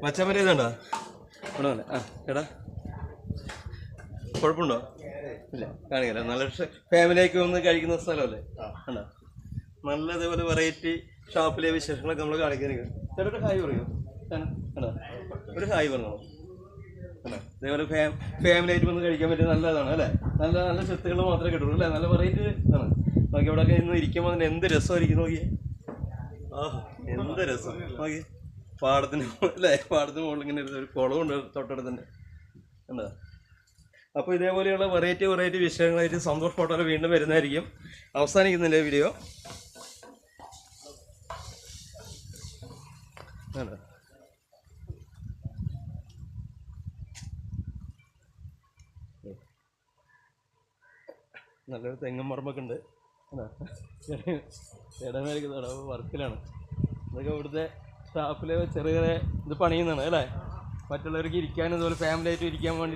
മച്ചാമര ഇതുണ്ടോ? ഇവിടെ വന്നെ. ആ എടാ കുഴപ്പമുണ്ടോ? ഇല്ല, കാണിക്കല. നല്ല ഫാമിലിയൊക്കെ ഒന്ന് കഴിക്കുന്ന സ്ഥലമല്ലേ? ആണോ? നല്ല ഇതേപോലെ വെറൈറ്റി ഷോപ്പിലെ വിശേഷങ്ങളൊക്കെ നമ്മൾ കാണിക്കാൻ. ചേട്ടൊരു ഹായ് പറയൂ. ആണോ? ഒരു ഹായ് പറഞ്ഞോ. ആണോ? ഇതേപോലെ ഫാമിലിയായിട്ട് വന്ന് കഴിക്കാൻ പറ്റിയ നല്ലതാണ് അല്ലേ? നല്ല നല്ല ചെത്തുകൾ മാത്രമേ കിട്ടുള്ളൂ അല്ലേ? നല്ല വെറൈറ്റി ആണ്. നോക്കി ഇവിടെ ഒക്കെ ഇന്ന് ഇരിക്കുമ്പോൾ തന്നെ എന്ത് രസമായിരിക്കും. നോക്കിയേ, ആഹ് എന്ത് രസം. നോക്കി പാടത്തിന് അല്ലേ? പാടത്തിന് മുകളിൽ ഇങ്ങനെ ഒരു കുളമുണ്ട് തൊട്ടടുത്ത് തന്നെ. എന്താ അപ്പോൾ ഇതേപോലെയുള്ള വെറൈറ്റി വിഷയങ്ങളായിട്ട് സന്തോഷ് ഫോട്ടോയിൽ വീണ്ടും വരുന്നതായിരിക്കും. അവസാനിക്കുന്നില്ലേ വീഡിയോ? നല്ലൊരു തെങ്ങും പറമ്പൊക്കെ ഉണ്ട്. ഇടമേലേക്ക് വർക്കിലാണ്. ഇതൊക്കെ ഇവിടുത്തെ സ്റ്റാഫിലെ ചെറിയ ഇത് പണിയുന്നതാണ് അല്ലേ? മറ്റുള്ളവർക്ക് ഇരിക്കാനും ഇതുപോലെ ഫാമിലി ആയിട്ട് ഇരിക്കാൻ വേണ്ടി